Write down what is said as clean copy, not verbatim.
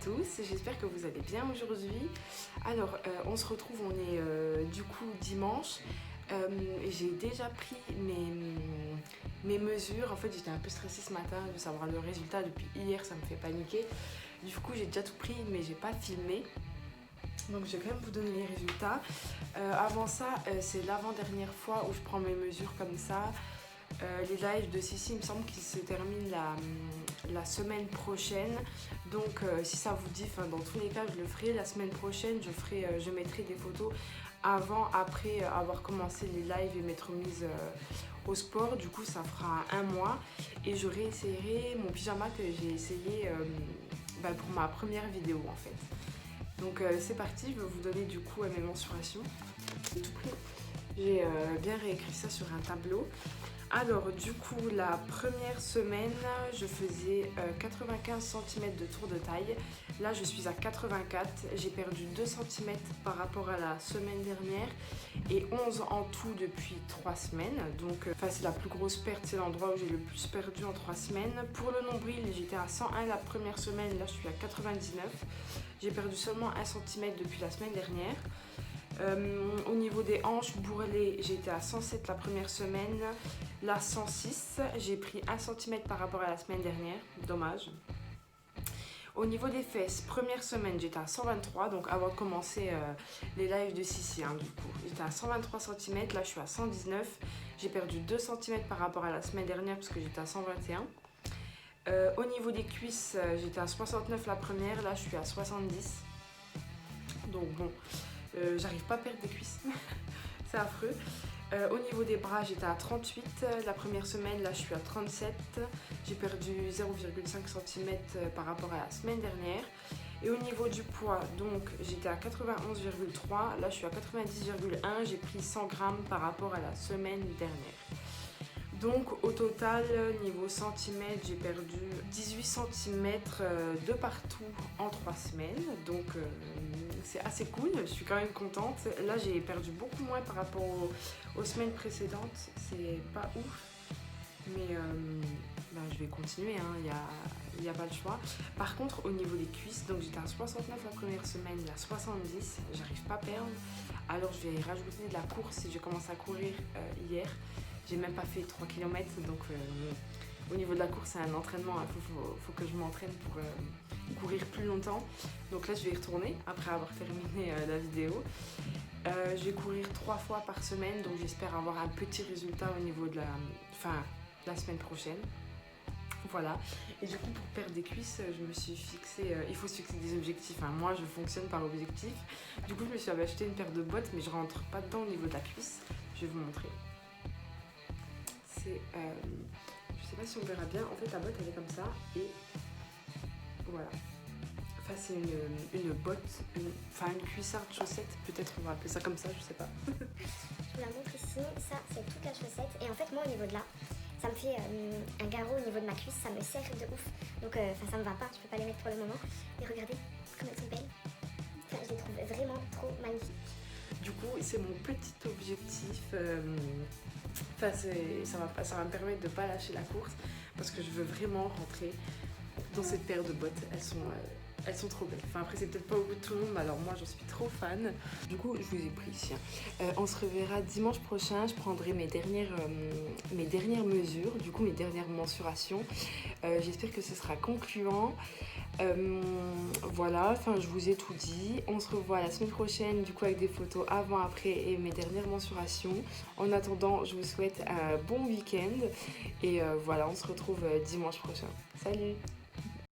tous, j'espère que vous allez bien aujourd'hui. Alors, on se retrouve, on est du coup dimanche. J'ai déjà pris mes mesures. En fait, j'étais un peu stressée ce matin de savoir le résultat. Depuis hier, ça me fait paniquer. Du coup, j'ai déjà tout pris, mais j'ai pas filmé. Donc, je vais quand même vous donner les résultats. Avant ça, c'est l'avant-dernière fois où je prends mes mesures comme ça. Les lives de Sissi, il me semble qu'ils se terminent la semaine prochaine. Donc si ça vous dit, dans tous les cas je le ferai. La semaine prochaine je mettrai des photos avant, après avoir commencé les lives et m'être mise au sport. Du coup ça fera un mois et je réessayerai mon pyjama que j'ai essayé pour ma première vidéo en fait. Donc c'est parti, je vais vous donner du coup mes mensurations. Tout pris. J'ai bien réécrit ça sur un tableau. Alors du coup la première semaine je faisais 95 cm de tour de taille. Là je suis à 84, j'ai perdu 2 cm par rapport à la semaine dernière et 11 en tout depuis 3 semaines. Donc c'est la plus grosse perte, c'est l'endroit où j'ai le plus perdu en 3 semaines. Pour le nombril j'étais à 101 la première semaine, là je suis à 99. J'ai perdu seulement 1 cm depuis la semaine dernière. Au niveau des hanches bourrelées, j'étais à 107 la première semaine, là 106, j'ai pris 1 cm par rapport à la semaine dernière, dommage. Au niveau des fesses, première semaine j'étais à 123, donc avant de commencer les lives de Sissi, du coup, j'étais à 123 cm, là je suis à 119, j'ai perdu 2 cm par rapport à la semaine dernière parce que j'étais à 121. Au niveau des cuisses, j'étais à 69 la première, là je suis à 70, donc bon. J'arrive pas à perdre des cuisses, c'est affreux. Au niveau des bras, j'étais à 38 la première semaine, là je suis à 37. J'ai perdu 0,5 cm par rapport à la semaine dernière. Et au niveau du poids, donc j'étais à 91,3, là je suis à 90,1, j'ai pris 100 grammes par rapport à la semaine dernière. Donc au total, niveau centimètres, j'ai perdu 18 cm de partout en 3 semaines. Donc c'est assez cool, je suis quand même contente. Là j'ai perdu beaucoup moins par rapport aux semaines précédentes. C'est pas ouf. Mais je vais continuer, il n'y a pas le choix. Par contre au niveau des cuisses, donc j'étais à 69 la première semaine, là 70, j'arrive pas à perdre. Alors je vais rajouter de la course et j'ai commencé à courir hier. J'ai même pas fait 3 km, donc au niveau de la course c'est un entraînement, faut que je m'entraîne pour courir plus longtemps. Donc là je vais y retourner après avoir terminé la vidéo. Je vais courir 3 fois par semaine, donc j'espère avoir un petit résultat au niveau de la semaine prochaine. Voilà, et du coup pour perdre des cuisses, je me suis fixé, il faut se fixer des objectifs, moi je fonctionne par objectif. Du coup je me suis acheté une paire de bottes, mais je rentre pas dedans au niveau de la cuisse, je vais vous montrer. Je sais pas si on verra bien, en fait la botte elle est comme ça et voilà. C'est une botte, une cuissarde chaussette, peut-être on va appeler ça comme ça, je sais pas. Je vous la montre ici, ça c'est toute la chaussette et en fait moi au niveau de là, ça me fait un garrot au niveau de ma cuisse, ça me serre de ouf, donc ça me va pas, je peux pas les mettre pour le moment. Mais regardez comme elles sont belles, je les trouve vraiment trop magnifiques. Du coup c'est mon petit objectif, ça va me permettre de pas lâcher la course parce que je veux vraiment rentrer dans cette paire de bottes, elles sont trop belles. Après c'est peut-être pas au goût de tout le monde, mais alors moi j'en suis trop fan. Du coup je vous ai pris ici. On se reverra dimanche prochain, je prendrai mes dernières mesures, du coup mes dernières mensurations. J'espère que ce sera concluant. Voilà, je vous ai tout dit. On se revoit la semaine prochaine du coup avec des photos avant, après et mes dernières mensurations. En attendant, je vous souhaite un bon week-end et voilà, on se retrouve dimanche prochain. Salut!